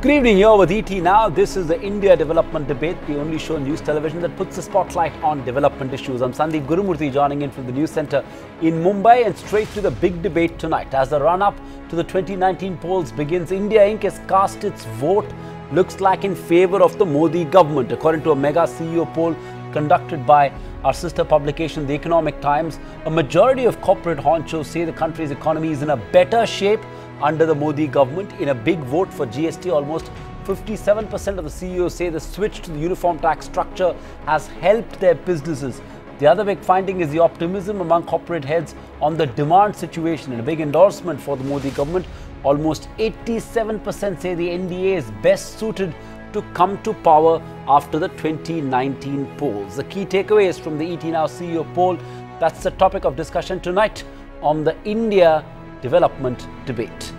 Good evening, here with ET Now. This is the India Development Debate, the only show on news television that puts the spotlight on development issues. I'm Sandeep Gurumurthi, joining in from the news centre in Mumbai, and straight to the big debate tonight. As the run-up to the 2019 polls begins, India Inc. has cast its vote, looks like in favour of the Modi government. According to a mega CEO poll conducted by our sister publication, The Economic Times, a majority of corporate honchos say the country's economy is in a better shape under the Modi government. In a big vote for GST, almost 57% of the CEOs say the switch to the uniform tax structure has helped their businesses. The other big finding is the optimism among corporate heads on the demand situation. In a big endorsement for the Modi government, almost 87% say the NDA is best suited to come to power after the 2019 polls. The key takeaways from the ET Now CEO poll, that's the topic of discussion tonight on the India Development Debate.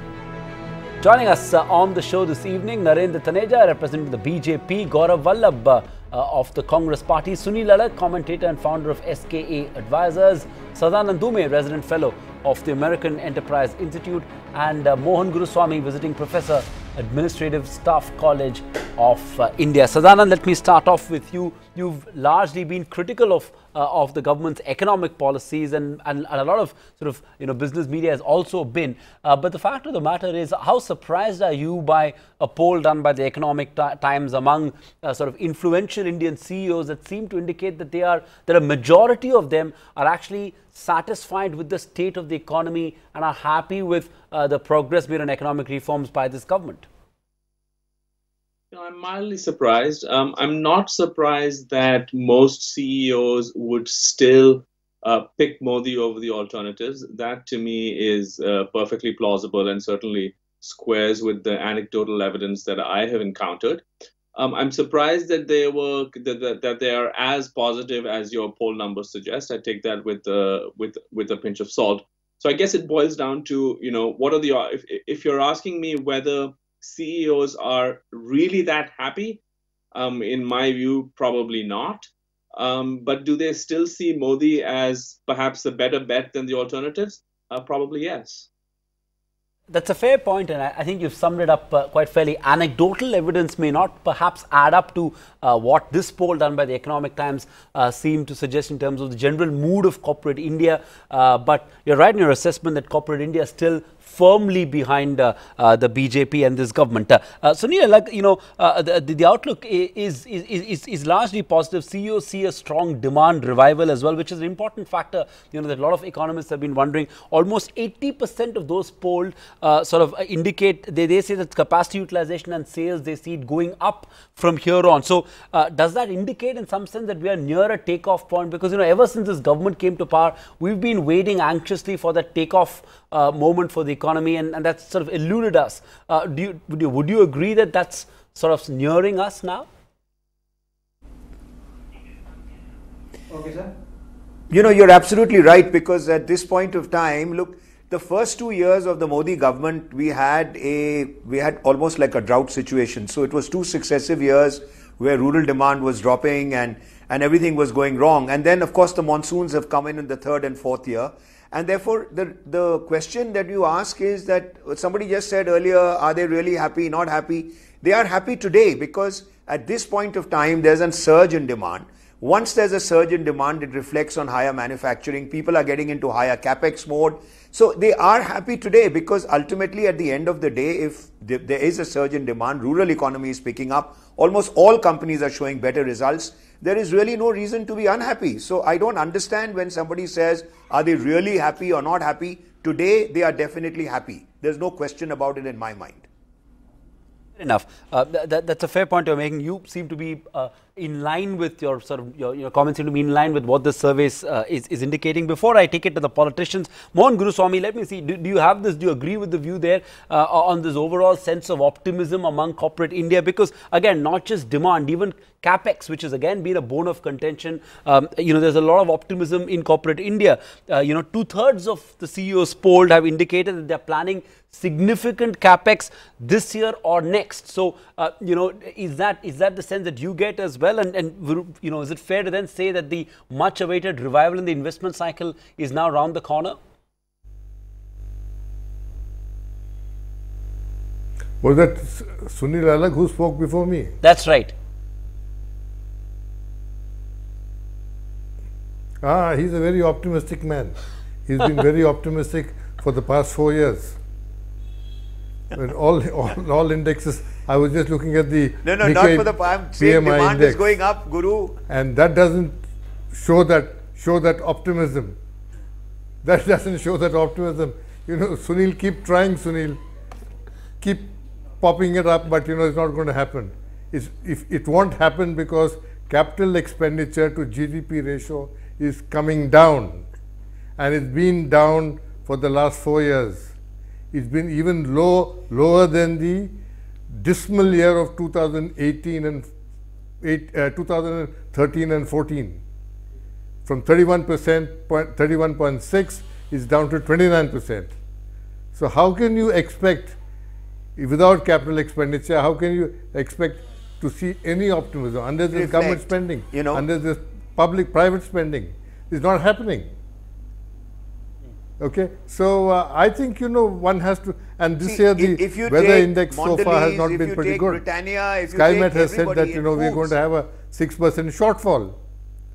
Joining us on the show this evening, Narendra Taneja, representing the BJP, Gaurav Vallabh of the Congress Party, Sunil Ladak, commentator and founder of SKA Advisors, Sadanand Dume, resident fellow of the American Enterprise Institute, and Mohan Guruswamy, visiting professor, Administrative Staff College of India. Sadanand, let me start off with you. You've largely been critical of the government's economic policies, and a lot of business media has also been. But the fact of the matter is, how surprised are you by a poll done by the Economic Times among influential Indian CEOs that seem to indicate that that a majority of them are actually satisfied with the state of the economy and are happy with the progress made on economic reforms by this government? I'm mildly surprised. I'm not surprised that most CEOs would still pick Modi over the alternatives. That, to me, is perfectly plausible and certainly squares with the anecdotal evidence that I have encountered. I'm surprised that they are as positive as your poll numbers suggest. I take that with a pinch of salt. So I guess it boils down to, what are if you're asking me whether CEOs are really that happy, in my view, probably not. But do they still see Modi as perhaps a better bet than the alternatives? Probably yes. That's a fair point, and I think you've summed it up quite fairly. Anecdotal evidence may not perhaps add up to what this poll done by the Economic Times seemed to suggest in terms of the general mood of corporate India. But you're right in your assessment that corporate India is still firmly behind the BJP and this government. Sunil, the outlook is largely positive. CEOs see a strong demand revival as well, which is an important factor. That a lot of economists have been wondering. Almost 80% of those polled indicate, they say that capacity utilization and sales, they see it going up from here on. So does that indicate in some sense that we are near a takeoff point? Because ever since this government came to power, we've been waiting anxiously for that takeoff moment for the economy, and that's sort of eluded us. Would you agree that that's sort of nearing us now? Okay, sir. You're absolutely right, because at this point of time, look, the first 2 years of the Modi government, we had almost like a drought situation. So it was 2 successive years where rural demand was dropping and everything was going wrong. And then, of course, the monsoons have come in the 3rd and 4th year. And therefore, the question that you ask is that somebody just said earlier, are they really happy, not happy? They are happy today, because at this point of time, there's a surge in demand. Once there's a surge in demand, it reflects on higher manufacturing. People are getting into higher capex mode. So they are happy today, because ultimately at the end of the day, if there is a surge in demand, rural economy is picking up, almost all companies are showing better results. There is really no reason to be unhappy. So I don't understand when somebody says, are they really happy or not happy? Today, they are definitely happy. There's no question about it in my mind. Enough. That's a fair point you're making. You seem to be in line with your comments, seem to be in line with what the survey is indicating. Before I take it to the politicians, Mohan Guruswamy, let me see, do you have this, do you agree with the view there on this overall sense of optimism among corporate India? Because again, not just demand, even capex, which has again been a bone of contention. There's a lot of optimism in corporate India. 2/3 of the CEOs polled have indicated that they're planning significant capex this year or next. So, is that the sense that you get as well? And is it fair to then say that the much awaited revival in the investment cycle is now round the corner? Was that Sunil Alagh who spoke before me? That's right. He's a very optimistic man. He's been very optimistic for the past 4 years. When all indexes, I was just looking at the No, Nikkei not for the I'm saying PMI demand index, is going up, Guru. and that doesn't show that optimism. That doesn't show that optimism. You know, Sunil, keep trying, Sunil. Keep popping it up, but you know it's not going to happen. It won't happen because capital expenditure to GDP ratio is coming down, and it's been down for the last 4 years. It's been even lower than the dismal year of 2018 and 2013 and 14. From 31.6 is down to 29%. So how can you expect, without capital expenditure, how can you expect to see any optimism unless there's government spending, unless there's public-private spending? It's not happening. Okay, so I think one has to, and this year the weather index so far has not been pretty good. SkyMet has said that we're going to have a 6% shortfall.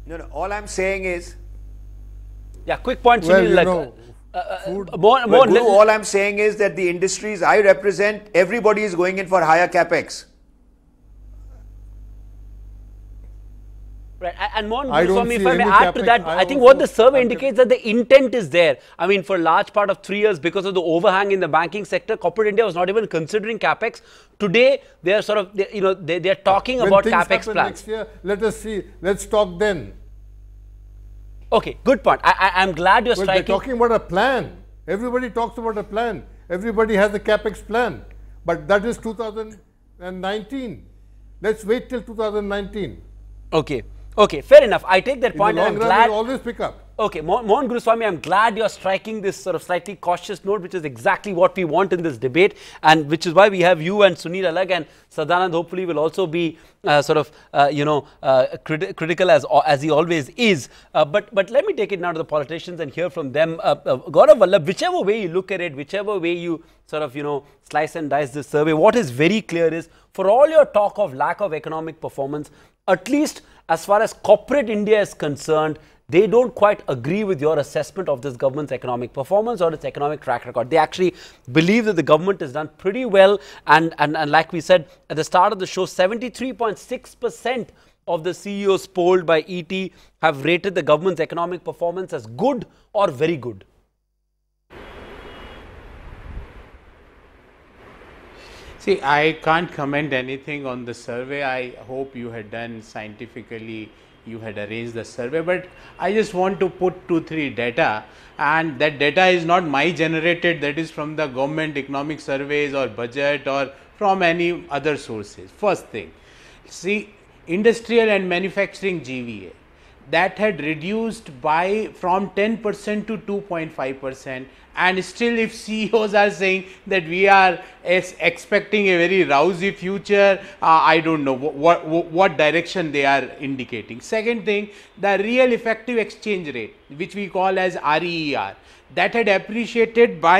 No, all I'm saying is, quick point, Sunil. All I'm saying is that the industries I represent, everybody is going in for higher capex. Right, and Mohan Guruswamy, if I may add to that, I think what the survey indicates that the intent is there. I mean, for a large part of 3 years, because of the overhang in the banking sector, corporate India was not even considering capex. Today, they are sort of, they are talking about capex plans. Next year, let us see. Let's talk then. Okay, good point. I'm glad you're striking. They're talking about a plan. Everybody talks about a plan. Everybody has a capex plan, but that is 2019. Let's wait till 2019. Okay, fair enough. I take that point. In the long run, we'll always pick up. Okay, Mohan Guruswamy, I'm glad you're striking this sort of slightly cautious note, which is exactly what we want in this debate, and which is why we have you and Sunil Alagh, and Sadanand hopefully will also be critical as he always is. But let me take it now to the politicians and hear from them. Gaurav Vallabh, whichever way you look at it, whichever way you sort of slice and dice this survey, what is very clear is, for all your talk of lack of economic performance, at least as far as corporate India is concerned, they don't quite agree with your assessment of this government's economic performance or its economic track record. They actually believe that the government has done pretty well, and like we said at the start of the show, 73.6% of the CEOs polled by ET have rated the government's economic performance as good or very good. See, I can't comment anything on the survey. I hope you had done scientifically, you had arranged the survey, but I just want to put 2-3 data, and that data is not my generated, that is from the government economic surveys or budget or from any other sources. First thing, see, industrial and manufacturing GVA, that had reduced from 10% to 2.5%, and still if CEOs are saying that we are expecting a very rousy future, I don't know what direction they are indicating. Second thing, the real effective exchange rate, which we call as REER, that had appreciated by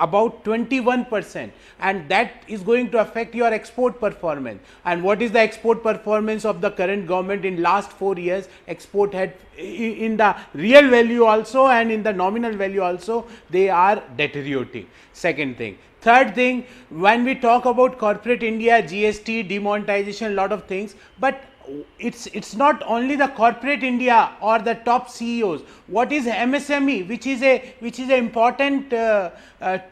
about 21%, and that is going to affect your export performance. And what is the export performance of the current government in last 4 years? Export had, in the real value also and in the nominal value also, they are deteriorating. Second thing. Third thing, when we talk about corporate India, GST, demonetization, lot of things, but it's not only the corporate India or the top CEOs. What is MSME, which is an important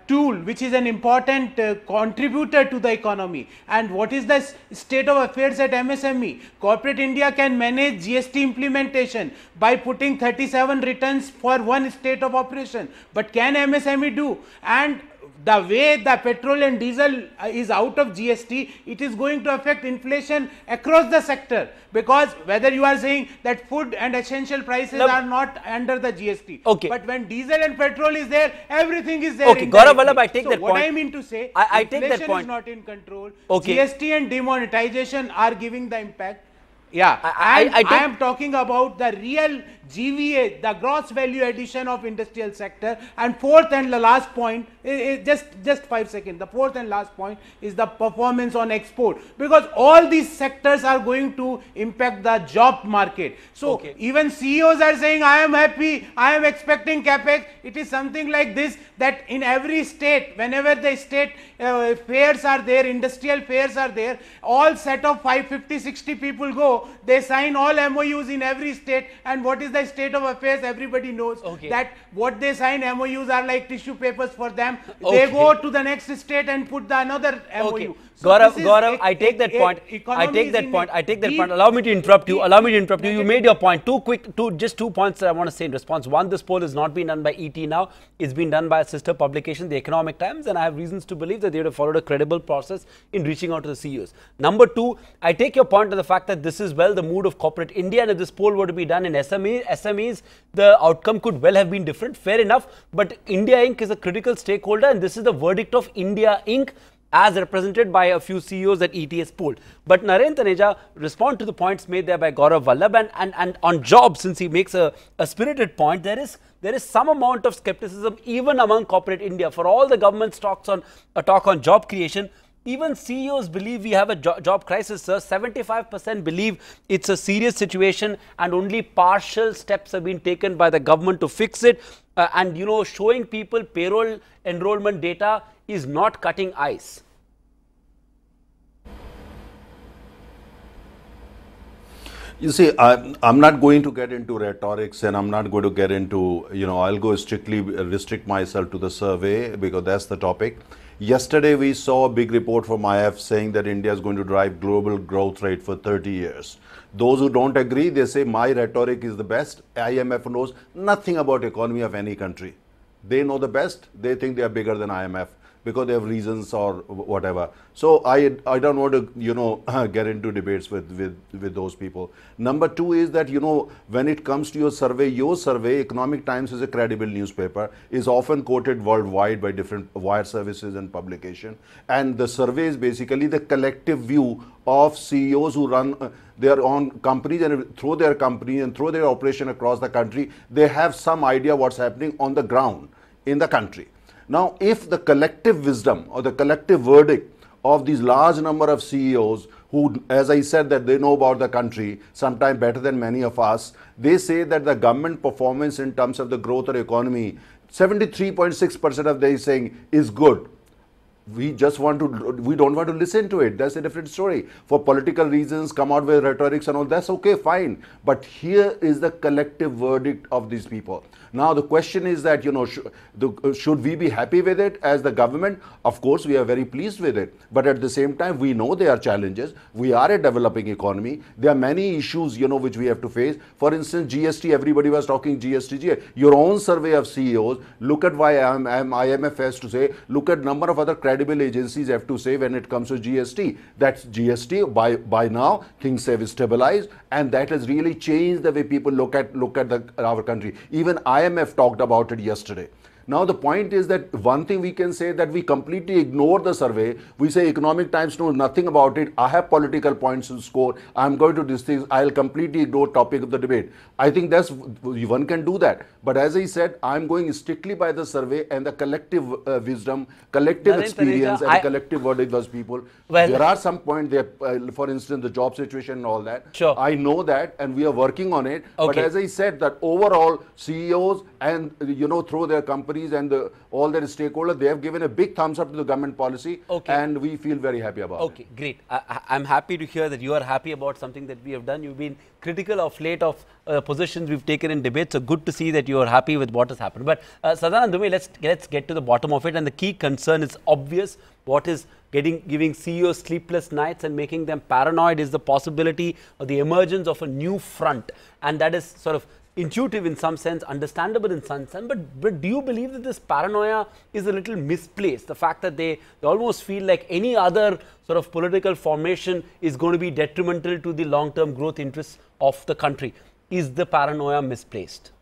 tool, which is an important contributor to the economy, and what is the state of affairs at MSME? Corporate India can manage GST implementation by putting 37 returns for one state of operation, but can MSME do? And the way the petrol and diesel is out of GST, it is going to affect inflation across the sector, because whether you are saying that food and essential prices are not under the GST, but when diesel and petrol is there, everything is there. Okay, Gaurav Vallabh, I take that point. What I mean to say, I take that point. Inflation is not in control. GST and demonetization are giving the impact. Yeah, I I am talking about the real GVA, the gross value addition of industrial sector. And fourth and the last point, just 5 seconds. The fourth and last point is the performance on export, because all these sectors are going to impact the job market. So even CEOs are saying, I am happy, I am expecting capex. It is something like this, that in every state, whenever the state fairs are there, industrial fairs are there, all set of 550, 60 people go, they sign all MOUs in every state, and what is the state of affairs? Everybody knows that what they sign MOUs are like tissue papers for them. They go to the next state and put the another MOU. So Gaurav, I take that point. I take that point. Allow me to interrupt you. You made your point. Just 2 points that I want to say in response. One, this poll is not being done by ET now. It's been done by a sister publication, The Economic Times, and I have reasons to believe that they would have followed a credible process in reaching out to the CEOs. Number two, I take your point to the fact that this is the mood of corporate India, and if this poll were to be done in SMEs, the outcome could well have been different. Fair enough. But India Inc. is a critical stakeholder, and this is the verdict of India Inc. as represented by a few CEOs that ETS polled. But Naren Taneja, respond to the points made there by Gaurav Vallabh, and on jobs, since he makes a spirited point, there is some amount of skepticism even among corporate India. For all the government's talk on job creation, even CEOs believe we have a job crisis, sir. 75% believe it's a serious situation, and only partial steps have been taken by the government to fix it. And showing people payroll enrollment data is not cutting ice. You see, I'm not going to get into rhetorics, and I'm not going to get into, I'll go strictly restrict myself to the survey because that's the topic. Yesterday, we saw a big report from IF saying that India is going to drive global growth rate for 30 years. Those who don't agree, they say my rhetoric is the best. IMF knows nothing about economy of any country. They know the best. They think they are bigger than IMF because they have reasons or whatever. So I don't want to, get into debates with those people. Number two is that, when it comes to your survey, Economic Times is a credible newspaper, is often quoted worldwide by different wire services and publication. And the survey is basically the collective view of CEOs who run their own companies, and through their company and through their operation across the country, they have some idea what's happening on the ground in the country. Now, if the collective wisdom or the collective verdict of these large number of CEOs who, as I said, that they know about the country sometimes better than many of us, they say that the government performance in terms of the growth or economy, 73.6% of they saying is good. We don't want to listen to it. That's a different story. For political reasons, come out with rhetorics and all, that's okay, fine. But here is the collective verdict of these people. Now, the question is that, should we be happy with it as the government? Of course, we are very pleased with it. But at the same time, we know there are challenges. We are a developing economy. There are many issues, which we have to face. For instance, GST, everybody was talking GST. Your own survey of CEOs, look at why IMF has to say, look at number of other credible agencies have to say when it comes to GST. That's GST, by now, things have stabilized, and that has really changed the way people look at our country. Even IMF talked about it yesterday. Now, the point is that one thing we can say that we completely ignore the survey. We say Economic Times knows nothing about it. I have political points to score. I'm going to these things. I'll completely ignore topic of the debate. I think one can do that. But as I said, I'm going strictly by the survey and the collective wisdom, collective experience, and collective verdict of those people. Well, there are some points there, for instance, the job situation and all that. Sure. I know that, and we are working on it. Okay. But as I said, that overall CEOs and, through their companies and all their stakeholders, they have given a big thumbs up to the government policy, and we feel very happy about it. Okay, great. I'm happy to hear that you are happy about something that we have done. You've been critical of late of positions we've taken in debates, so good to see that you are happy with what has happened. But Sadanand Dume, let's get to the bottom of it, and the key concern is obvious. What is giving CEOs sleepless nights and making them paranoid is the possibility of the emergence of a new front, and that is sort of intuitive in some sense, understandable in some sense, but do you believe that this paranoia is a little misplaced? The fact that they almost feel like any other sort of political formation is going to be detrimental to the long-term growth interests of the country. Is the paranoia misplaced?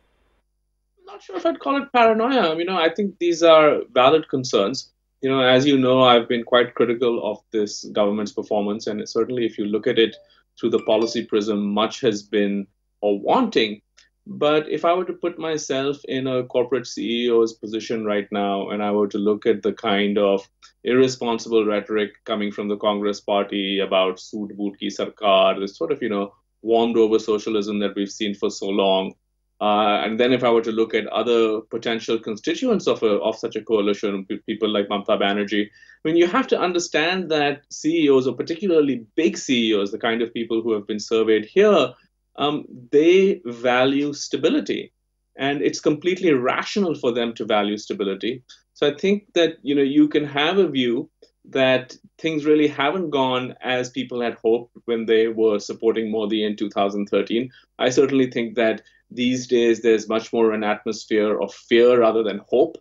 I'm not sure if I'd call it paranoia. I think these are valid concerns. As you know, I've been quite critical of this government's performance, and certainly if you look at it through the policy prism, much has been or wanting. But if I were to put myself in a corporate CEO's position right now, and I were to look at the kind of irresponsible rhetoric coming from the Congress party about Sood Boot Ki Sarkar, this sort of, warmed over socialism that we've seen for so long, and then if I were to look at other potential constituents of such a coalition, people like Mamata Banerjee, I mean, you have to understand that CEOs, or particularly big CEOs, the kind of people who have been surveyed here, they value stability. And it's completely rational for them to value stability. So I think that, you can have a view that things really haven't gone as people had hoped when they were supporting Modi in 2013. I certainly think that these days there's much more an atmosphere of fear rather than hope.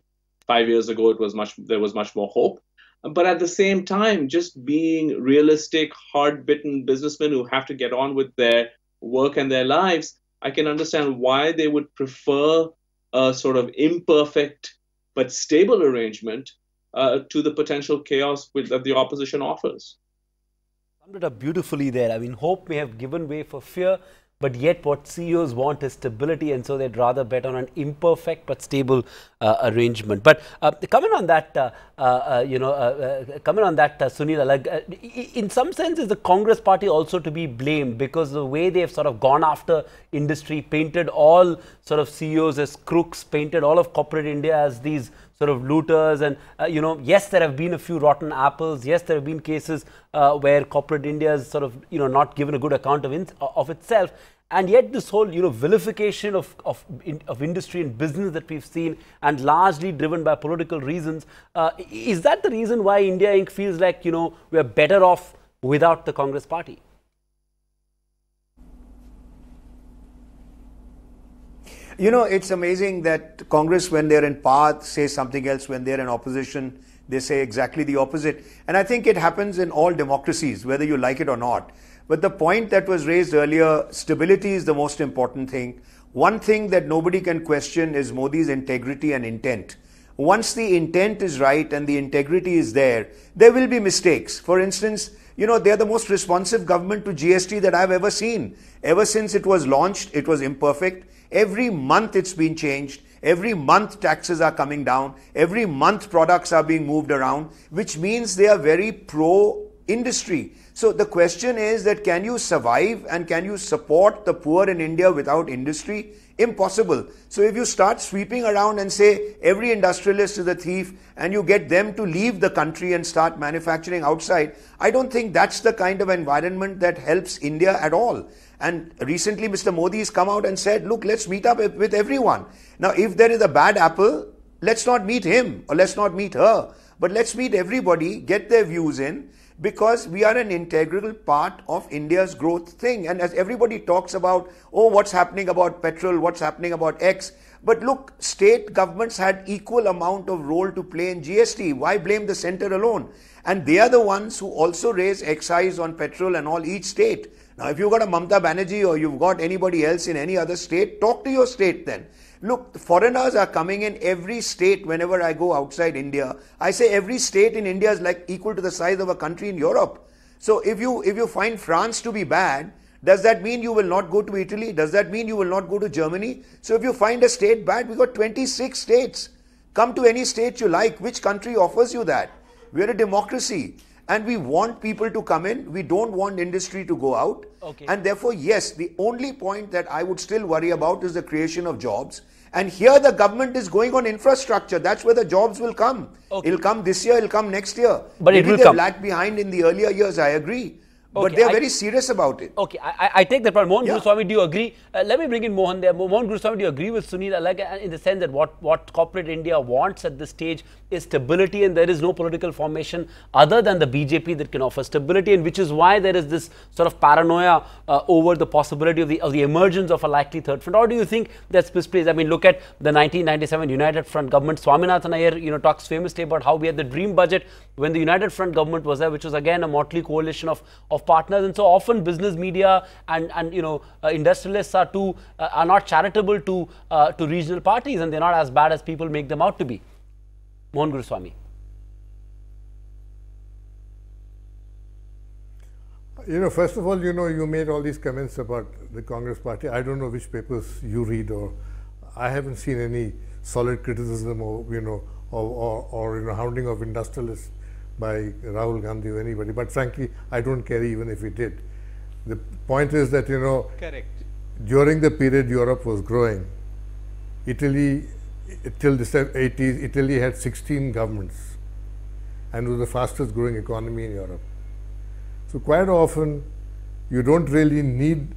5 years ago, there was much more hope. But at the same time, just being realistic, hard-bitten businessmen who have to get on with their work and their lives, I can understand why they would prefer a sort of imperfect but stable arrangement to the potential chaos that the opposition offers. Summed it up beautifully there. I mean, hope may have given way for fear, but yet what CEOs want is stability, and so they'd rather bet on an imperfect but stable arrangement. But coming on that, Sunil, in some sense, is the Congress party also to be blamed, because the way they've sort of gone after industry, painted all sort of CEOs as crooks, painted all of corporate India as these sort of looters, and yes, there have been a few rotten apples. Yes, there have been cases where corporate India has sort of not given a good account of itself, and yet this whole vilification of industry and business that we've seen, and largely driven by political reasons, is that the reason why India Inc. feels like we're better off without the Congress party? It's amazing that Congress, when they're in power, say something else. When they're in opposition, they say exactly the opposite. And I think it happens in all democracies, whether you like it or not. But the point that was raised earlier, stability is the most important thing. One thing that nobody can question is Modi's integrity and intent. Once the intent is right and the integrity is there will be mistakes. For instance, they're the most responsive government to GST that I've ever seen. Ever since it was launched, it was imperfect. Every month it's been changed. Every month taxes are coming down. Every month products are being moved around, which means they are very pro-industry. So the question is that, can you survive and can you support the poor in India without industry? Impossible. So if you start sweeping around and say every industrialist is a thief, and you get them to leave the country and start manufacturing outside, I don't think that's the kind of environment that helps India at all. And recently Mr. Modi has come out and said, look, let's meet up with everyone. Now, if there is a bad apple, let's not meet him or let's not meet her, but let's meet everybody, get their views in, because we are an integral part of India's growth thing. And as everybody talks about, oh, what's happening about petrol, what's happening about X. But look, state governments had equal amount of role to play in GST. Why blame the center alone? And they are the ones who also raise excise on petrol and all, each state. Now, if you've got a Mamata Banerjee or you've got anybody else in any other state, talk to your state then. Look, foreigners are coming in every state. Whenever I go outside India, I say every state in India is like equal to the size of a country in Europe. So if you find France to be bad, does that mean you will not go to Italy? Does that mean you will not go to Germany? So if you find a state bad, we've got 26 states. Come to any state you like. Which country offers you that? We're a democracy. And we want people to come in. We don't want industry to go out. Okay. And therefore, yes, the only point that I would still worry about is the creation of jobs. And here the government is going on infrastructure. That's where the jobs will come. Okay. It'll come this year, it'll come next year. But maybe it will they've come. lagged behind in the earlier years, I agree. Okay, but they're very serious about it. Okay, I take that point. Mohan Yeah. Guruswamy, do you agree? Let me bring in Mohan there. Mohan Guruswamy, do you agree with Sunil in the sense that what corporate India wants at this stage is stability, and there is no political formation other than the BJP that can offer stability, and which is why there is this sort of paranoia over the possibility of the emergence of a likely third front? Or do you think that's misplaced? I mean, look at the 1997 United Front government. Swaminathan Iyer, talks famously about how we had the dream budget when the United Front government was there, which was again a motley coalition of partners. And so often business media and industrialists are not charitable to regional parties, and they're not as bad as people make them out to be. Mohan Guruswamy. First of all, you made all these comments about the Congress party. I don't know which papers you read, or I haven't seen any solid criticism or, hounding of industrialists by Rahul Gandhi or anybody. But frankly, I don't care even if he did. The point is that, Correct. during the period Europe was growing, Italy, till the 80s, Italy had 16 governments and was the fastest growing economy in Europe. So quite often, you don't really need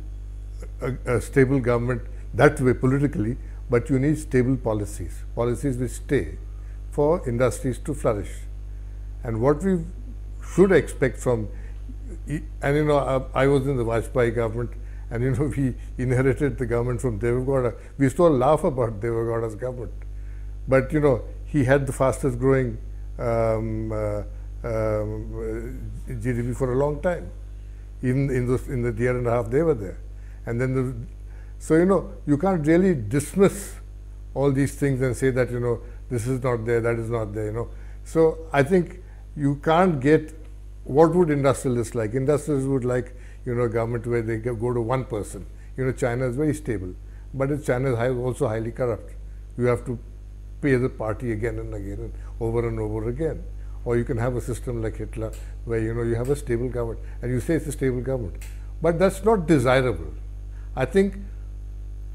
a stable government that way politically, but you need stable policies which stay for industries to flourish. And what we should expect from, and I was in the Vajpayee government, and we inherited the government from Deve Gowda. We still laugh about Deve Gowda's government, but he had the fastest growing GDP for a long time, even in the year and a half they were there. And then, so you can't really dismiss all these things and say that this is not there, that is not there. So I think you can't get, what would industrialists like? Industrialists would like a government where they go to one person. China is very stable, but China is also highly corrupt. You have to pay the party again and again and over again. Or you can have a system like Hitler where you have a stable government and you say it's a stable government. But that's not desirable. I think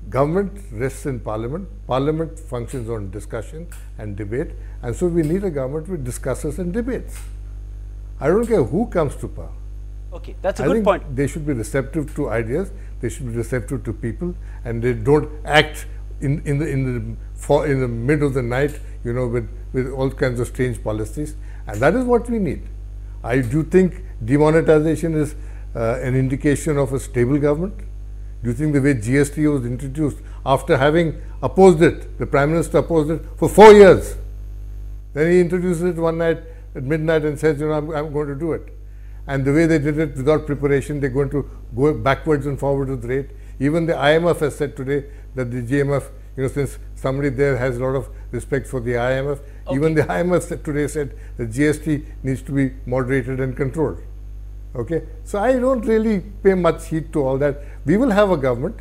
government rests in parliament. Parliament functions on discussion and debate, and so we need a government which discusses and debates. I don't care who comes to power. Okay, that's a good point. They should be receptive to ideas, they should be receptive to people, and they don't act in the mid of the night, with all kinds of strange policies. And that is what we need. I do think demonetization is an indication of a stable government. Do you think the way GST was introduced, after having opposed it, the Prime Minister opposed it for 4 years, then he introduces it one night at midnight and says, I'm going to do it. And the way they did it without preparation, they're going to go backwards and forward with rate. Even the IMF has said today that the GMF, since somebody there has a lot of respect for the IMF, even the IMF today said that GST needs to be moderated and controlled. Okay, so I don't really pay much heed to all that. We will have a government,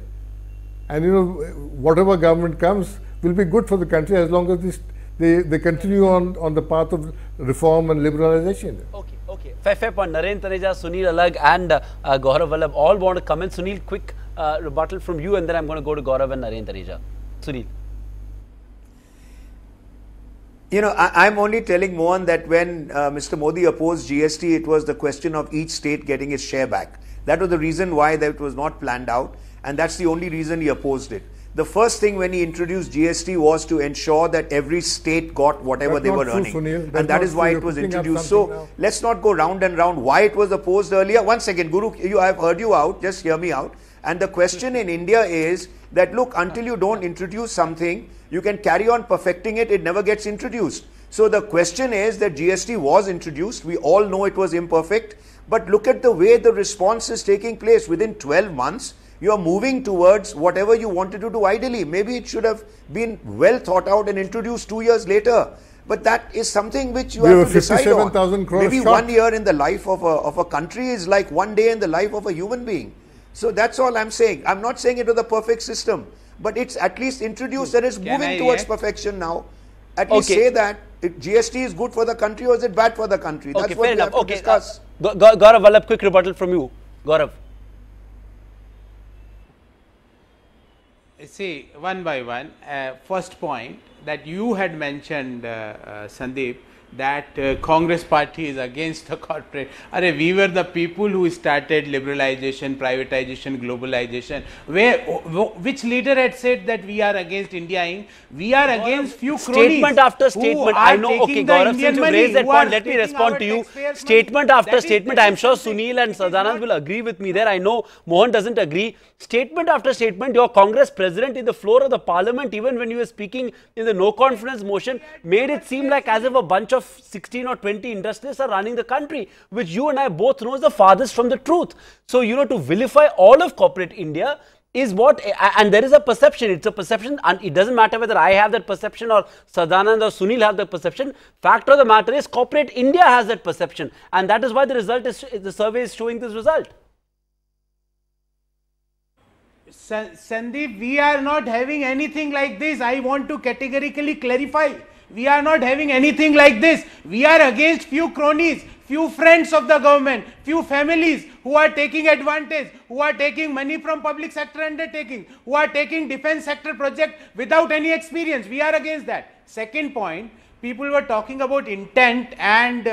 and whatever government comes will be good for the country as long as they continue on the path of reform and liberalization. Okay. Fair point. Naren Taneja, Sunil Alag, and Gaurav Vallabh all want to comment. Sunil, quick rebuttal from you, and then I'm going to go to Gaurav and Naren Taneja. Sunil. I'm only telling Mohan that when Mr. Modi opposed GST, it was the question of each state getting its share back. That was the reason why that was not planned out, and that's the only reason he opposed it. The first thing when he introduced GST was to ensure that every state got whatever they were earning. And that is why it was introduced. So let's not go round and round why it was opposed earlier. One second, Guru, I've heard you out. Just hear me out. And the question in India is that, look, until you don't introduce something, you can carry on perfecting it, it never gets introduced. So the question is that GST was introduced. We all know it was imperfect. But look at the way the response is taking place. Within 12 months, you are moving towards whatever you wanted to do ideally. Maybe it should have been well thought out and introduced 2 years later. But that is something which you have to decide on. Maybe 1 year in the life of a country is like 1 day in the life of a human being. So that's all I'm saying. I'm not saying it was a perfect system, but it's at least introduced and it's moving towards perfection now. At least say that GST is good for the country or is it bad for the country? That's what we have to discuss. Gaurav Vallabh, quick rebuttal from you. Gaurav. See, one by one, first point that you had mentioned, Sandeep, that Congress party is against the corporate. We were the people who started liberalization, privatization, globalization. Which leader had said that we are against India Inc? We are against few cronies. Statement after statement. I know, okay, Gaurav, since you raised that point, let me respond to you. Statement after statement. I am sure Sunil and Sadanand will agree with me there. I know Mohan doesn't agree. Statement after statement, your Congress president in the floor of the parliament, even when you were speaking in the no confidence motion, made it seem like as if a bunch of 16 or 20 industrialists are running the country, which you and I both know is the farthest from the truth. So, to vilify all of corporate India is what, and there is a perception, it's a perception, and it doesn't matter whether I have that perception or Sadanand or Sunil have that perception. Fact of the matter is corporate India has that perception, and that is why the result is, the survey is showing this result. Sandeep, we are not having anything like this. I want to categorically clarify. We are not having anything like this. We are against few cronies, few friends of the government, few families who are taking advantage, who are taking money from public sector undertaking, who are taking defense sector project without any experience. We are against that. Second point, people were talking about intent and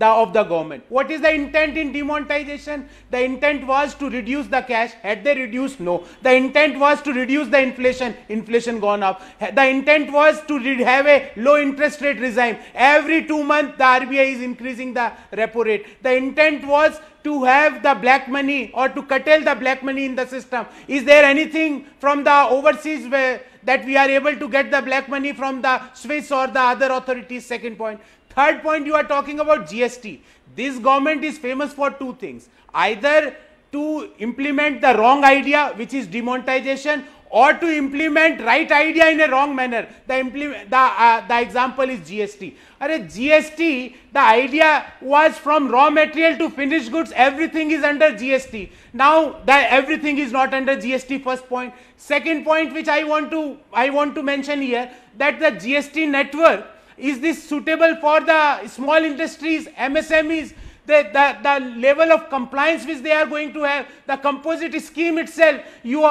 of the government. What is the intent in demonetization? The intent was to reduce the cash. Had they reduced? No. The intent was to reduce the inflation. Inflation gone up. The intent was to have a low interest rate regime. Every 2 months the RBI is increasing the repo rate. The intent was to have the black money or to curtail the black money in the system. Is there anything from the overseas where that we are able to get the black money from the Swiss or the other authorities? Second point. Third point, you are talking about GST. This government is famous for two things. Either to implement the wrong idea, which is demonetization, or to implement right idea in a wrong manner. The example is GST. GST, the idea was from raw material to finished goods, everything is under GST. Now everything is not under GST, first point. Second point which I want to mention here, that the GST network, is this suitable for the small industries, MSMEs? The level of compliance which they are going to have, the composite scheme itself, you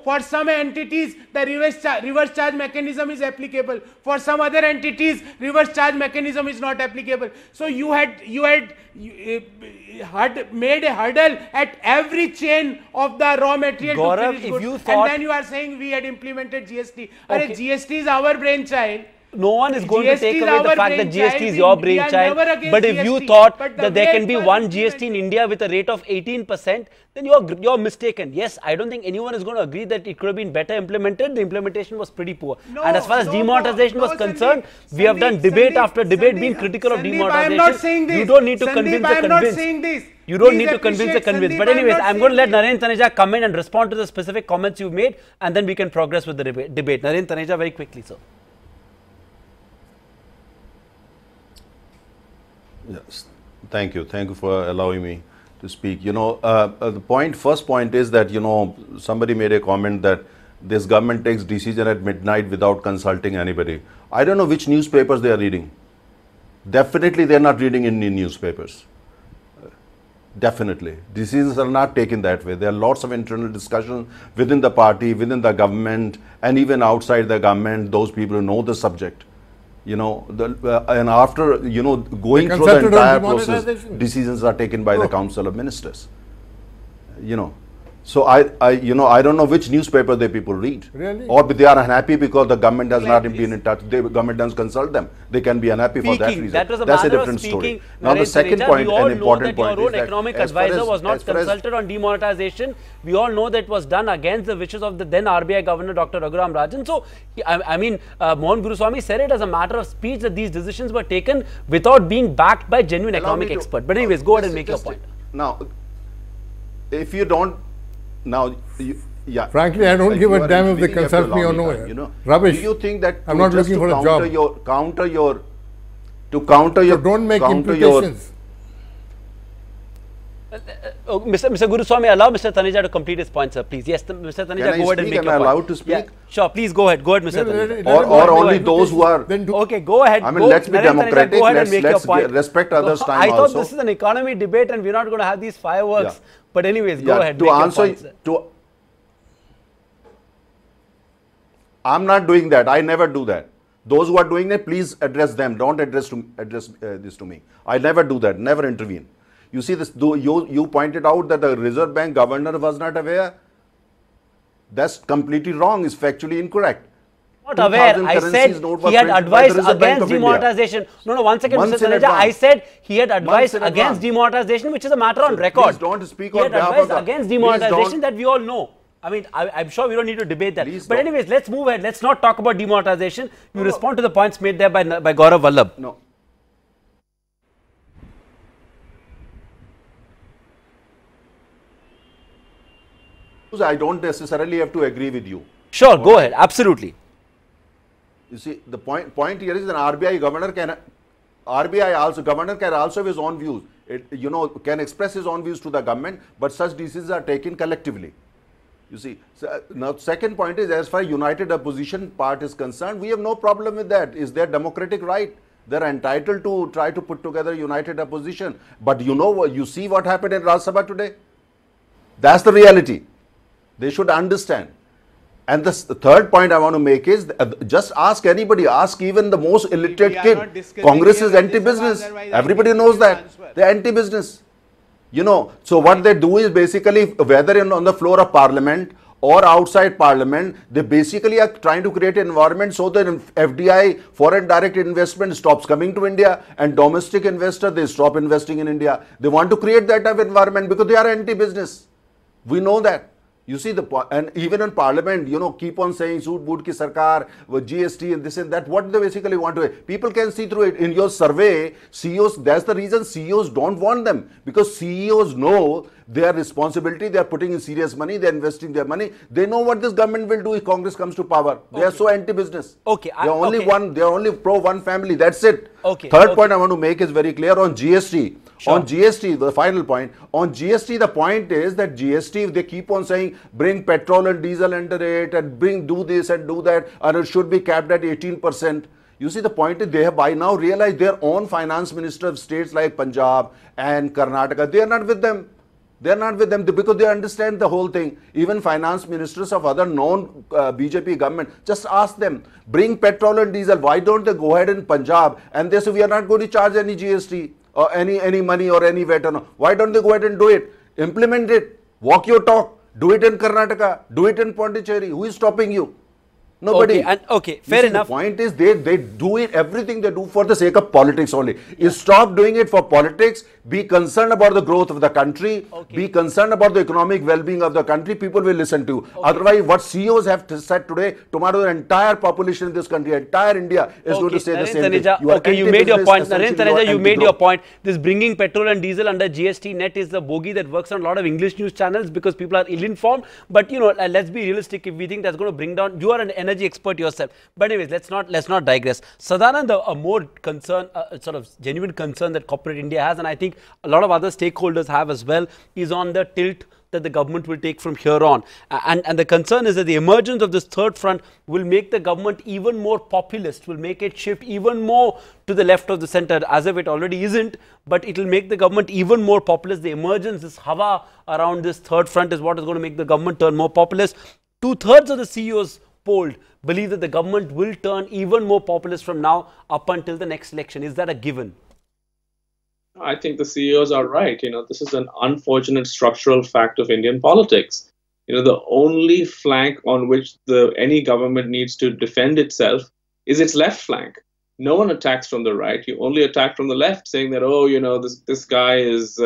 for some entities the reverse charge mechanism is applicable, for some other entities reverse charge mechanism is not applicable. So you had made a hurdle at every chain of the raw material Gaurav, to finished goods, thought, and then you are saying we had implemented GST. Okay. GST is our brainchild. No one is going to take away the fact that GST is your brainchild. But if you thought that there can be one GST in India with a rate of 18%, then you're mistaken. Yes, I don't think anyone is going to agree that it could have been better implemented. The implementation was pretty poor. And as far as demonetization was concerned, we have done debate after debate being critical of demonetization. I am not saying this. You don't need to convince the convinced. I am not saying this. You don't need to convince the convinced. But anyways, I'm going to let Naren Taneja come in and respond to the specific comments you've made, and then we can progress with the debate. Naren Taneja, very quickly, sir. Yes, thank you. Thank you for allowing me to speak. The first point is that, somebody made a comment that this government takes decision at midnight without consulting anybody. I don't know which newspapers they are reading. Definitely they are not reading Indian newspapers. Definitely. Decisions are not taken that way. There are lots of internal discussions within the party, within the government, and even outside the government, those people who know the subject. And after, going through the entire process, decisions are taken by the Council of Ministers. So I don't know which newspaper the people read. Really? Or they are unhappy because the government has not been in touch. The government doesn't consult them. They can be unhappy for that reason. That's a different story. Now the second point, an important point, your own economic advisor was not consulted on demonetization. We all know that it was done against the wishes of the then RBI Governor, Dr. Raghuram Rajan. So, Mohan Guruswamy said it as a matter of speech that these decisions were taken without being backed by genuine economic experts. But anyways, go ahead and make your point. Now, if you don't, frankly, I don't give a damn if they consult me or no. Rubbish. Do you think that I'm not looking for a job. So don't make implications. Mr. Guruswamy, allow Mr. Taneja to complete his point, sir, please. Yes, Mr. Taneja, go ahead and make your point. Am I allowed to speak? Yeah, sure, please go ahead. Go ahead, Mr. Taneja. Or only those who are... Okay, go ahead. I mean, let's be democratic. Let's respect others' time also. I thought this is an economy debate and we're not going to have these fireworks. Yeah. But anyways, go ahead. To answer, I'm not doing that. I never do that. Those who are doing that, please address them. Don't address this to me. I never do that. Never intervene. You see this. You pointed out that the Reserve Bank governor was not aware. That's completely wrong. It's factually incorrect. Not aware. I said he had advised against demonetization. No, 1 second, Mr. Taneja. I said he had advised against demonetization, which is a matter on record. Please don't speak on behalf of the... He had advised against demonetization that we all know. I mean, I'm sure we don't need to debate that. But anyways, let's move ahead. Let's not talk about demonetization. You respond to the points made there by Gaurav Vallabh. No. I don't necessarily have to agree with you. Sure, go ahead. Absolutely. You see, the point here is an RBI governor can also have his own views. Can express his own views to the government, but such decisions are taken collectively. You see, so now second point is, as far as united opposition part is concerned, we have no problem with that. Is their democratic right? They're entitled to try to put together united opposition. But you see what happened in Rajya Sabha today? That's the reality. They should understand. And the third point I want to make is, just ask anybody, ask even the most illiterate kid. Congress is anti-business. Everybody knows that. They're anti-business. So what they do is basically, whether on the floor of parliament or outside parliament, they basically are trying to create an environment so that FDI, foreign direct investment, stops coming to India, and domestic investor, they stop investing in India. They want to create that type of environment because they are anti-business. We know that. You see and even in parliament, keep on saying Soot Boot ki Sarkar, GST and this and that. What they basically want to, people can see through it. In your survey, CEOs, that's the reason CEOs don't want them, because CEOs know their responsibility. They are putting in serious money. They are investing their money. They know what this government will do if Congress comes to power. They are so anti-business. Okay. They are only pro one family. That's it. Okay. Third point I want to make is very clear on GST. Sure. On GST, the final point, on GST, the point is that GST, they keep on saying, bring petrol and diesel under it, and do this and do that, and it should be capped at 18%. You see, the point is, they have by now realized their own finance minister of states like Punjab and Karnataka, they are not with them. They are not with them because they understand the whole thing. Even finance ministers of other non-BJP government, just ask them, bring petrol and diesel. Why don't they go ahead in Punjab and they say, we are not going to charge any GST or any money or any VAT? Why don't they go ahead and do it? Implement it. Walk your talk. Do it in Karnataka. Do it in Pondicherry. Who is stopping you? Nobody. Okay, fair enough. The point is, they do it, everything they do for the sake of politics only. You stop doing it for politics. Be concerned about the growth of the country. Be concerned about the economic well-being of the country. People will listen to you. Otherwise, what CEOs have said today, tomorrow the entire population in this country, entire India is going to say the same thing. You made your point. Narendra Taneja, you made your point. This bringing petrol and diesel under GST net is the bogey that works on a lot of English news channels because people are ill-informed. But let's be realistic. If we think that's going to bring down, you are an energy expert yourself. But anyways, let's not digress. Sadanand, a more concern, sort of genuine concern that corporate India has, and I think a lot of other stakeholders have as well, is on the tilt that the government will take from here on. And the concern is that the emergence of this third front will make the government even more populist, will make it shift even more to the left of the center, as if it already isn't, but it will make the government even more populist. The emergence, this hawa around this third front is what is going to make the government turn more populist. 2/3 of the CEOs polled believe that the government will turn even more populist from now up until the next election. Is that a given? I think the CEOs are right. This is an unfortunate structural fact of Indian politics. The only flank on which any government needs to defend itself is its left flank. No one attacks from the right. You only attack from the left, saying that, this guy is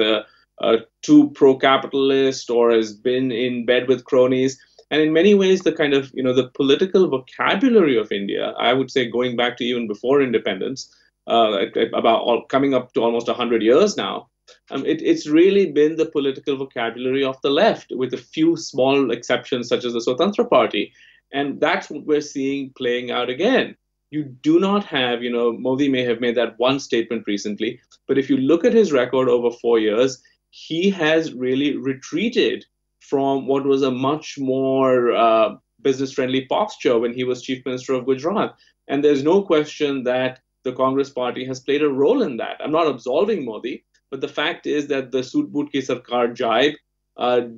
too pro-capitalist or has been in bed with cronies. And in many ways, the kind of, the political vocabulary of India, I would say going back to even before independence, coming up to almost 100 years now, it's really been the political vocabulary of the left, with a few small exceptions such as the Swatantra Party. And that's what we're seeing playing out again. You do not have, Modi may have made that one statement recently, but if you look at his record over 4 years, he has really retreated from what was a much more business-friendly posture when he was Chief Minister of Gujarat. And there's no question that the Congress party has played a role in that. I'm not absolving Modi, but the fact is that the Soot Boot Ki Sarkar jibe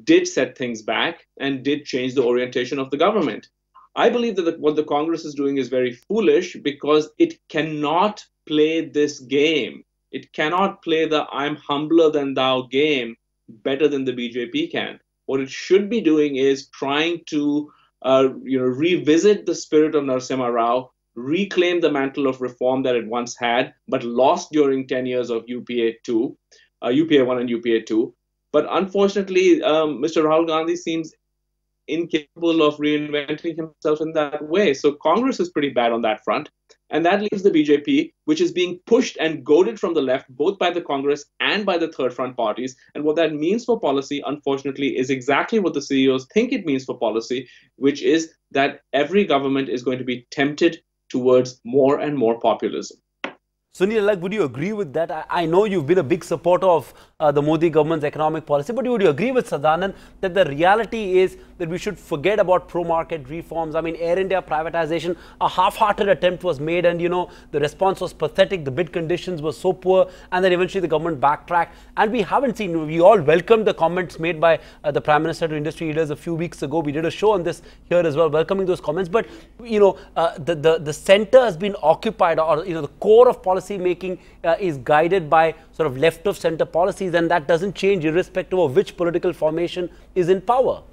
did set things back and did change the orientation of the government. I believe that what the Congress is doing is very foolish because it cannot play this game. It cannot play the I'm humbler than thou game better than the BJP can. What it should be doing is trying to revisit the spirit of Narasimha Rao, reclaim the mantle of reform that it once had, but lost during 10 years of UPA 1 and UPA 2. But unfortunately, Mr. Rahul Gandhi seems incapable of reinventing himself in that way. So Congress is pretty bad on that front. And that leaves the BJP, which is being pushed and goaded from the left, both by the Congress and by the third front parties. And what that means for policy, unfortunately, is exactly what the CEOs think it means for policy, which is that every government is going to be tempted towards more and more populism. Sunil, would you agree with that? I know you've been a big supporter of the Modi government's economic policy, but would you agree with Sadanand that the reality is that we should forget about pro-market reforms? I mean, Air India privatization, a half-hearted attempt was made, and the response was pathetic. The bid conditions were so poor, and then eventually the government backtracked. And we haven't seen, we all welcomed the comments made by the Prime Minister to industry leaders a few weeks ago. We did a show on this here as well, welcoming those comments. But, the center has been occupied, or, the core of policy making is guided by sort of left of center policies, and that doesn't change irrespective of which political formation is in power.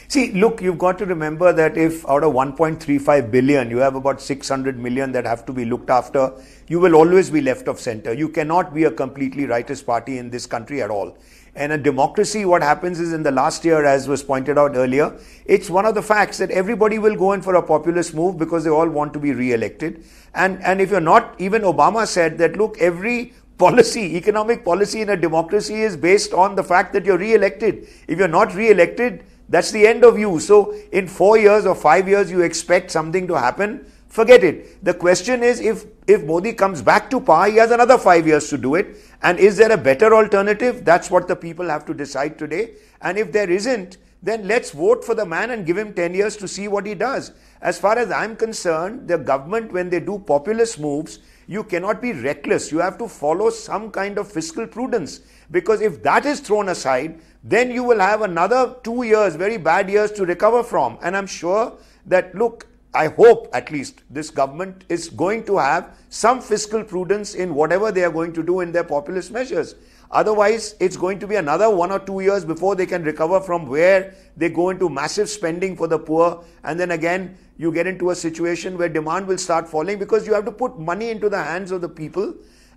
See, look, you've got to remember that if out of 1.35 billion, you have about 600 million that have to be looked after, you will always be left of center. You cannot be a completely rightist party in this country at all. And a democracy, what happens is in the last year, as was pointed out earlier, it's one of the facts that everybody will go in for a populist move because they all want to be re-elected. And if you're not, even Obama said that, look, every policy, economic policy in a democracy is based on the fact that you're re-elected. If you're not re-elected, that's the end of you. So in 4 years or 5 years, you expect something to happen, forget it. The question is, if Modi comes back to power, he has another 5 years to do it. And is there a better alternative? That's what the people have to decide today. And if there isn't, then let's vote for the man and give him 10 years to see what he does. As far as I'm concerned, the government, when they do populist moves, you cannot be reckless. You have to follow some kind of fiscal prudence. Because if that is thrown aside, then you will have another 2 years, very bad years to recover from. And I'm sure that, look, I hope at least this government is going to have some fiscal prudence in whatever they are going to do in their populist measures. Otherwise, it's going to be another 1 or 2 years before they can recover from where they go into massive spending for the poor. And then again, you get into a situation where demand will start falling because you have to put money into the hands of the people.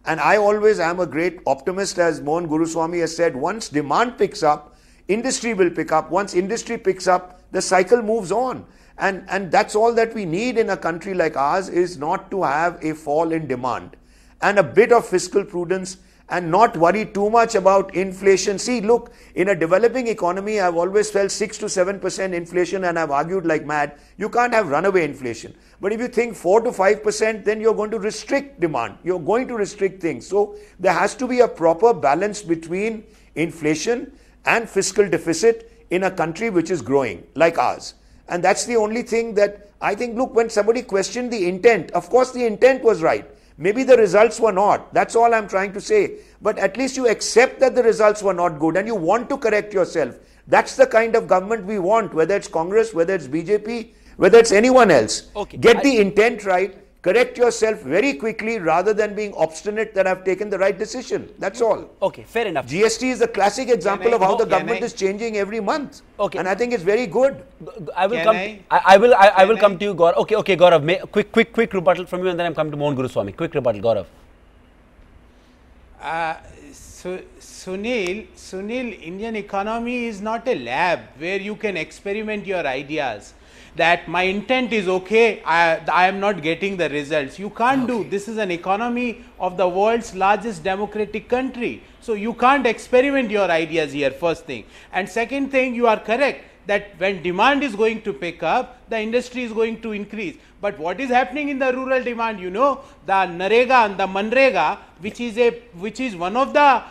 And I always am a great optimist, as Mohan Guruswami has said, once demand picks up, industry will pick up. Once industry picks up, the cycle moves on. And that's all that we need in a country like ours, is not to have a fall in demand and a bit of fiscal prudence and not worry too much about inflation. See, look, in a developing economy, I've always felt 6 to 7% inflation, and I've argued like mad. You can't have runaway inflation. But if you think 4 to 5%, then you're going to restrict demand. You're going to restrict things. So there has to be a proper balance between inflation and fiscal deficit in a country which is growing like ours. And that's the only thing that I think, look, when somebody questioned the intent, of course the intent was right. Maybe the results were not. That's all I'm trying to say. But at least you accept that the results were not good and you want to correct yourself. That's the kind of government we want, whether it's Congress, whether it's BJP, whether it's anyone else. Okay. Get the intent right. Correct yourself very quickly rather than being obstinate that I've taken the right decision. That's all. Okay, fair enough. GST is a classic example of how the government is changing every month. Okay. And I think it's very good. I will come to you, Gaurav. Okay, Gaurav. Quick rebuttal from you, and then I'm coming to Mohan Guruswamy. Quick rebuttal, Gaurav. Sunil, Indian economy is not a lab where you can experiment your ideas. That my intent is okay, I am not getting the results. You can't do. This is an economy of the world's largest democratic country. So you can't experiment your ideas here, first thing. And second thing, you are correct that when demand is going to pick up, the industry is going to increase. But what is happening in the rural demand, the Narega and the Manrega, which is one of the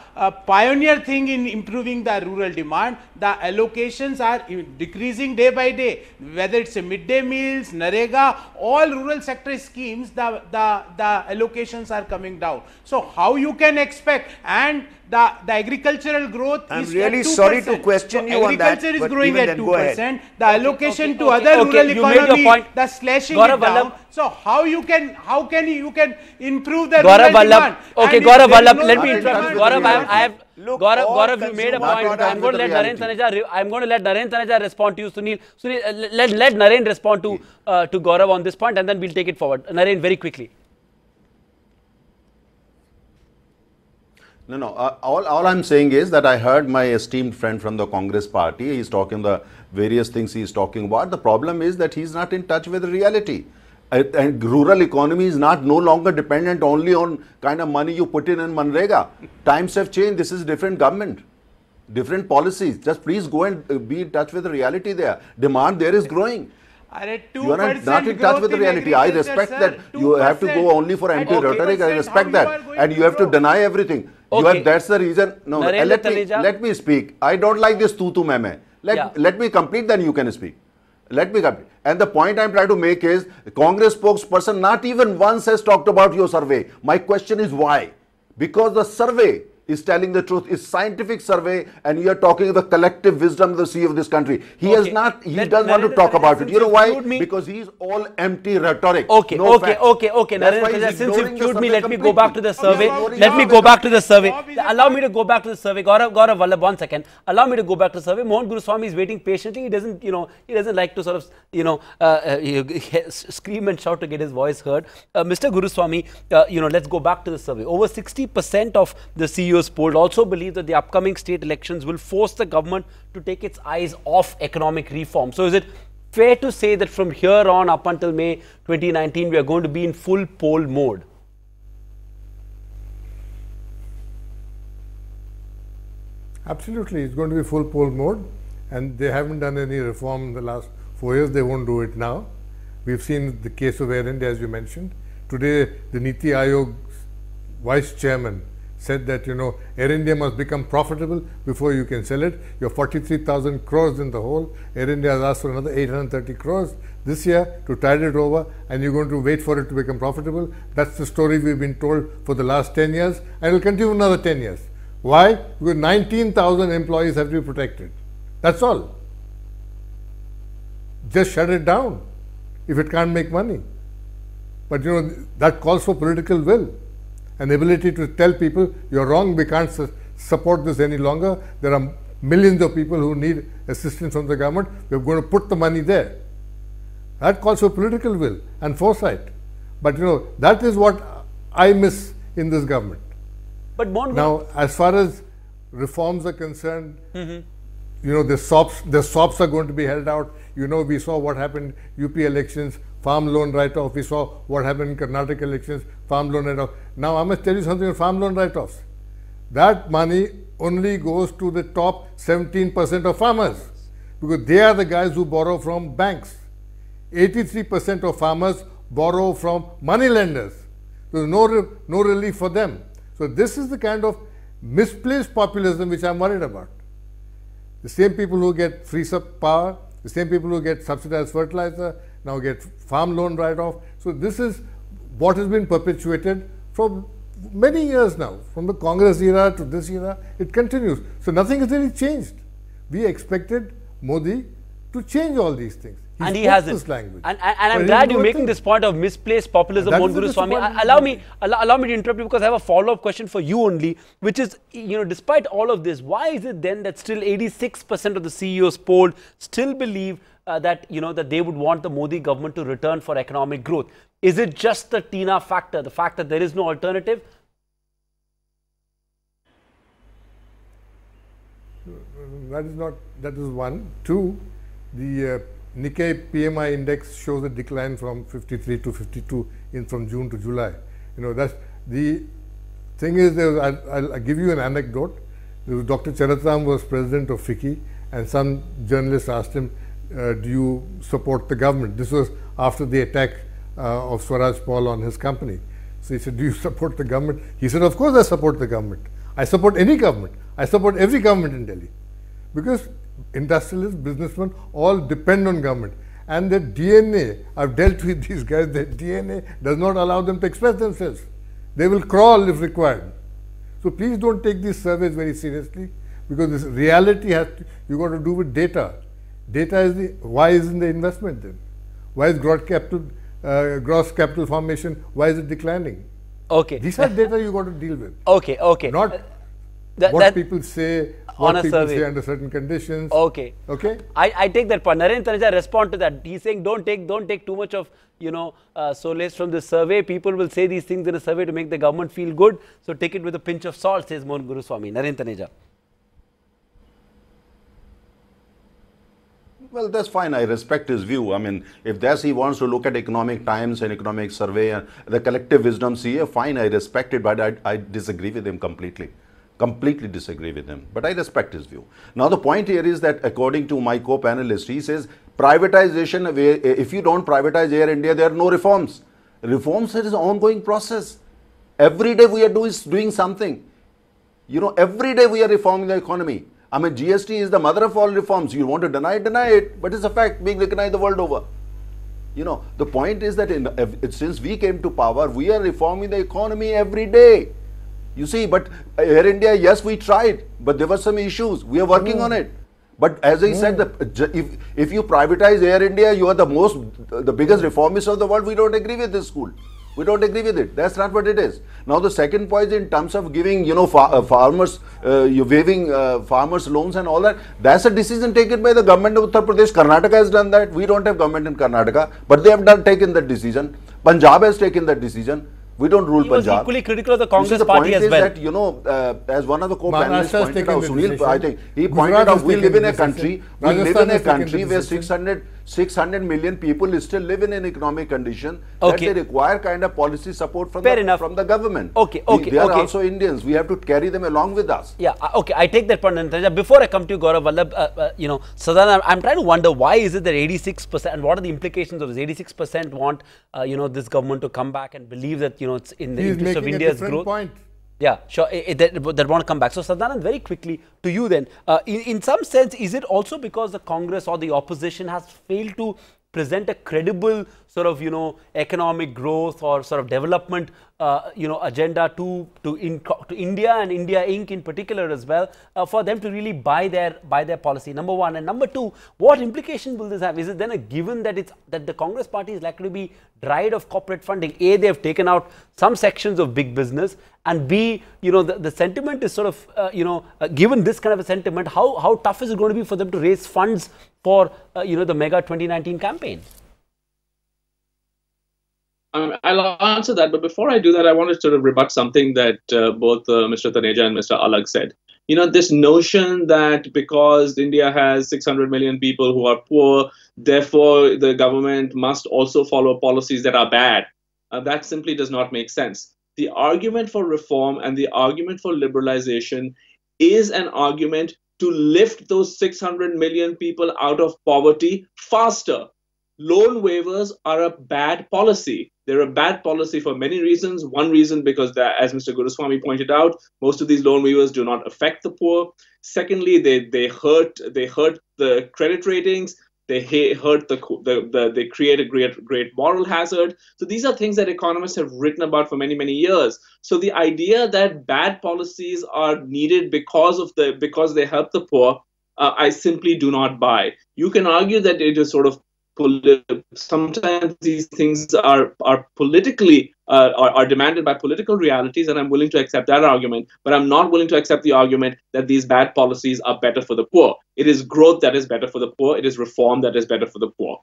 pioneer thing in improving the rural demand, the allocations are decreasing day by day. Whether it's a midday meals, Narega, all rural sector schemes, the allocations are coming down. So how you can expect, and the agricultural growth is really at 2%. sorry to question you on that. Agriculture is growing at 2%. The allocation to okay, other rural you made your economy, point. the slashing Gaurav it down. Vallabh. So how you can improve the Gaurav rural Vallabh. demand? Okay, And Gaurav if there is Vallabh, no let me rural interrupt. demand, Gaurav, Look, Gaurav, you made a point. I'm going to let Naren Taneja respond to you, Sunil. Let Naren respond to Gaurav on this point, and then we'll take it forward. Naren, very quickly. No. All I'm saying is that I heard my esteemed friend from the Congress party. He's talking the various things he's talking about. The problem is that he's not in touch with reality. And rural economy is no longer dependent only on kind of money you put in Manrega. Times have changed. This is different government, different policies. Just please go and be in touch with the reality there. Demand there is growing. You are not in touch with the reality. I respect that you have to go only for anti-rhetoric. I respect that. And you have to deny everything. Okay. That's the reason. No, let me speak. I don't like this tu meme. Let me complete, then you can speak. Let me complete. And the point I'm trying to make is, Congress spokesperson not even once has talked about your survey. My question is why? Because the survey is telling the truth. It's scientific survey, and you are talking of the collective wisdom of the sea of this country. He doesn't want to talk about it. You know why? Because he's all empty rhetoric. Okay. Narendra, since you've cued me, let me go back to the survey. Allow me to go back to the survey. Gaurav Vallabh, 1 second. Allow me to go back to the survey. Mohan Guruswamy is waiting patiently. He doesn't like to sort of, scream and shout to get his voice heard. Mr. Guruswamy, let's go back to the survey. Over 60% of the CEOs polled also believe that the upcoming state elections will force the government to take its eyes off economic reform. So is it fair to say that from here on up until May 2019, we are going to be in full poll mode? Absolutely, it's going to be full poll mode, and they haven't done any reform in the last 4 years. They won't do it now. We've seen the case of Air India, as you mentioned. Today, the Niti Aayog vice chairman said that, Air India must become profitable before you can sell it. You're 43,000 crores in the hole. Air India has asked for another 830 crores this year to tide it over, and you're going to wait for it to become profitable. That's the story we've been told for the last 10 years, and it will continue another 10 years. Why? Because 19,000 employees have to be protected. That's all. Just shut it down if it can't make money. But that calls for political will. An ability to tell people, you're wrong, we can't support this any longer. There are millions of people who need assistance from the government. We're going to put the money there. That calls for political will and foresight. But that is what I miss in this government. But now, as far as reforms are concerned, the SOPs are going to be held out. We saw what happened UP elections, farm loan write-off. We saw what happened in Karnataka elections, farm loan write-off. Now, I must tell you something on farm loan write-offs. That money only goes to the top 17% of farmers, because they are the guys who borrow from banks. 83% of farmers borrow from money lenders. There's no relief for them. So this is the kind of misplaced populism which I'm worried about. The same people who get free power, the same people who get subsidized fertilizer, now get farm loan write-off. So this is what has been perpetuated for many years now. From the Congress era to this era, it continues. So nothing has really changed. We expected Modi to change all these things. And he hasn't. This language. And I'm glad you're making this point of misplaced populism, Mohan Guruswamy. Allow me to interrupt you, because I have a follow-up question for you only, which is, despite all of this, why is it then that still 86% of the CEOs polled still believe that they would want the Modi government to return for economic growth? Is it just the TINA factor, the fact that there is no alternative? That is one. Two, the Nikkei PMI index shows a decline from 53 to 52 from June to July. That's the thing is, I'll give you an anecdote. Dr. Charatram was president of FICCI, and some journalists asked him, do you support the government? This was after the attack of Swaraj Paul on his company. So he said, do you support the government? He said, of course I support the government. I support any government. I support every government in Delhi. Because industrialists, businessmen, all depend on government. And their DNA, I've dealt with these guys, their DNA does not allow them to express themselves. They will crawl if required. So please don't take these surveys very seriously, because this reality you got to do with data. Data is why isn't the investment then? Why is gross capital formation, why is it declining? Okay. These are data you got to deal with. Okay. Not what people say what on a people survey. say under certain conditions. Okay. Okay. I take that point. Narendra Taneja respond to that. He's saying don't take too much of solace from the survey. People will say these things in a survey to make the government feel good. So take it with a pinch of salt, says Mohan Guruswami. Narendra Taneja. Well, that's fine. I respect his view. I mean, if that's he wants to look at economic times and economic survey and the collective wisdom CA, fine, I respect it, but I disagree with him completely. Completely disagree with him. But I respect his view. Now, the point here is that according to my co-panelist, he says privatization, if you don't privatize Air India, there are no reforms. Reforms is an ongoing process. Every day we are doing something. You know, every day we are reforming the economy. I mean, GST is the mother of all reforms. You want to deny it, but it's a fact being recognized the world over. You know, the point is that since we came to power, we are reforming the economy every day. You see, but Air India, yes, we tried, but there were some issues. We are working on it. But as I said, if you privatize Air India, you are the biggest reformist of the world. We don't agree with this school. We don't agree with it. That's not what it is. Now, the second point in terms of giving, farmers, you're waiving farmers' loans and all that, that's a decision taken by the government of Uttar Pradesh. Karnataka has done that. We don't have government in Karnataka, but they have taken that decision. Punjab has taken that decision. We don't rule Punjab. He was equally critical of the Congress party as well. The point is that, as one of the co-panelists pointed out, Sunil, I think he pointed out, we live in a country where 600 million people still live in an economic condition that they require kind of policy support from the government. They are also Indians. We have to carry them along with us. Yeah, okay, I take that point. Before I come to you, Gaurav Vallabh, Sadanand, I'm trying to wonder why is it that 86%, and what are the implications of this? 86% want, this government to come back and believe that, it's in the interest of India's growth. Point. Yeah, sure. That want to come back. So, Sadanand, very quickly to you then. In some sense, is it also because the Congress or the opposition has failed to present a credible sort of, economic growth or sort of development, agenda to India and India Inc. in particular as well, for them to really buy their policy, number one. And number two, what implication will this have? Is it then a given that the Congress party is likely to be dried of corporate funding? A, they have taken out some sections of big business, and B, the sentiment is sort of, given this kind of a sentiment, how tough is it going to be for them to raise funds for, the mega 2019 campaign? I'll answer that, but before I do that, I want to sort of rebut something that both Mr. Taneja and Mr. Alag said. This notion that because India has 600 million people who are poor, therefore the government must also follow policies that are bad, that simply does not make sense. The argument for reform and the argument for liberalization is an argument to lift those 600 million people out of poverty faster. Loan waivers are a bad policy. They're a bad policy for many reasons. One reason, because as Mr. Guruswami pointed out, most of these loan waivers do not affect the poor. Secondly, they hurt the credit ratings. They hurt they create a great moral hazard. So these are things that economists have written about for many, many years. So the idea that bad policies are needed because they help the poor, I simply do not buy. You can argue that it is sort of sometimes these things are politically are demanded by political realities, and I'm willing to accept that argument, but I'm not willing to accept the argument that these bad policies are better for the poor. It is growth that is better for the poor. It is reform that is better for the poor.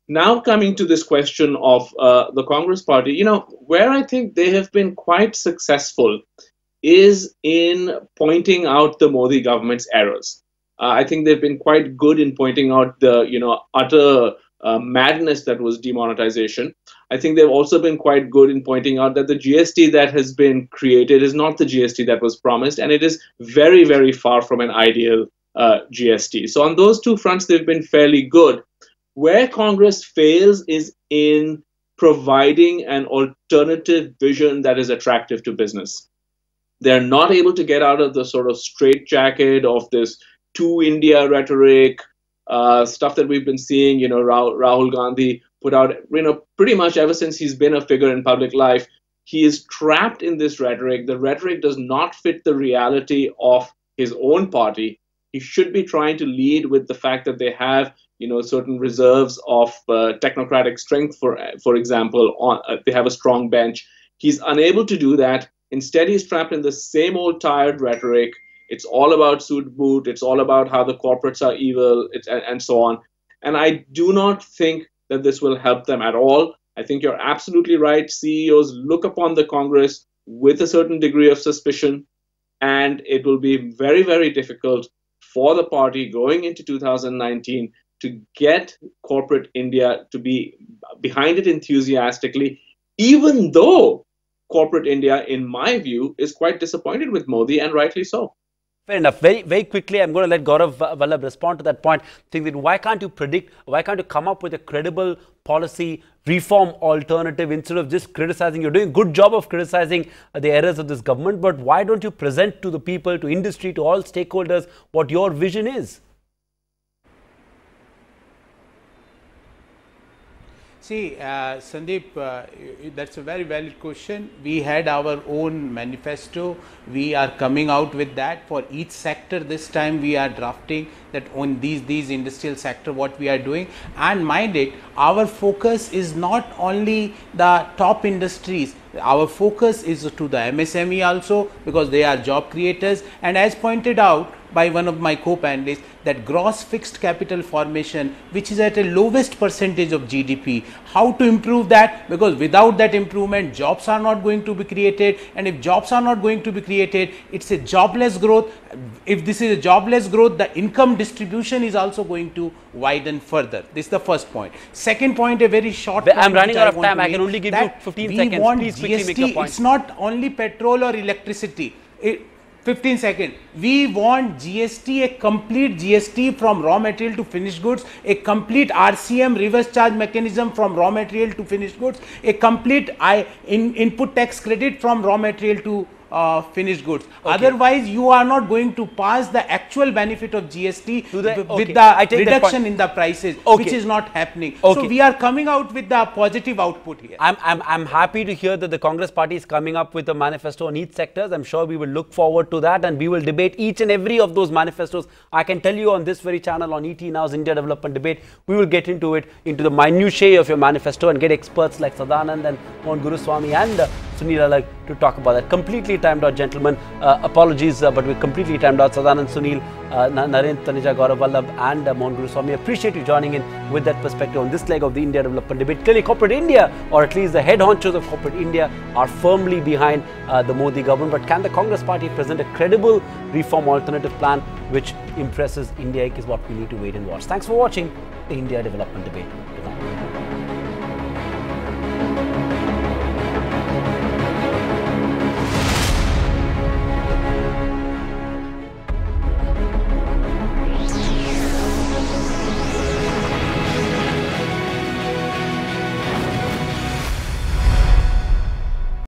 Now, coming to this question of the Congress party, where I think they have been quite successful is in pointing out the Modi government's errors. I think they've been quite good in pointing out the utter madness that was demonetization. I think they've also been quite good in pointing out that the GST that has been created is not the GST that was promised, and it is very, very far from an ideal GST. So on those two fronts, they've been fairly good. Where Congress fails is in providing an alternative vision that is attractive to business. They're not able to get out of the sort of straitjacket of this two India rhetoric, stuff that we've been seeing, Rahul Gandhi put out, pretty much ever since he's been a figure in public life. He is trapped in this rhetoric. The rhetoric does not fit the reality of his own party. He should be trying to lead with the fact that they have, certain reserves of technocratic strength, for example, they have a strong bench. He's unable to do that. Instead, he's trapped in the same old tired rhetoric. It's all about suit boot. It's all about how the corporates are evil, and so on. And I do not think that this will help them at all. I think you're absolutely right. CEOs look upon the Congress with a certain degree of suspicion, and it will be very, very difficult for the party going into 2019 to get corporate India to be behind it enthusiastically, even though corporate India, in my view, is quite disappointed with Modi, and rightly so. Fair enough. Very, very quickly, I'm going to let Gaurav Vallabh respond to that point. Think that why can't you come up with a credible policy reform alternative instead of just criticizing? You're doing a good job of criticizing the errors of this government, but why don't you present to the people, to industry, to all stakeholders what your vision is? See, Sandeep, that's a very valid question. We had our own manifesto. We are coming out with that for each sector. This time we are drafting that on these industrial sector what we are doing. And mind it, our focus is not only the top industries. Our focus is to the MSME also, because they are job creators. And as pointed out by one of my co-panelists, that gross fixed capital formation, which is at a lowest percentage of GDP, how to improve that? Because without that improvement, jobs are not going to be created, and if jobs are not going to be created, it's a jobless growth. If this is a jobless growth, the income distribution is also going to widen further. This is the first point. Second point, a very short point. I'm running out of time. I can only give you 15 seconds. Please quickly make your point. It's not only petrol or electricity. 15 seconds. We want GST, a complete GST from raw material to finished goods, a complete RCM, reverse charge mechanism from raw material to finished goods, a complete input tax credit from raw material to finished goods. Okay. Otherwise, you are not going to pass the actual benefit of GST with the reduction in the prices, which is not happening. So we are coming out with the positive output here. I'm happy to hear that the Congress party is coming up with a manifesto on each sectors. I'm sure we will look forward to that, and we will debate each and every of those manifestos. I can tell you on this very channel, on ET Now's India Development Debate, we will get into it, into the minutiae of your manifesto, and get experts like Sadanand and Mohan Guruswamy and Sunil Alag to talk about that. Completely timed out, gentlemen. Apologies, but we're completely timed out. Sadanand, Sunil, Narendra, Taneja, Gaurav Vallabh and Mohan Guruswamy. Appreciate you joining in with that perspective on this leg of the India Development Debate. Clearly, corporate India, or at least the head honchos of corporate India, are firmly behind the Modi government. But can the Congress party present a credible reform alternative plan which impresses India is what we need to wait and watch. Thanks for watching the India Development Debate. Good night.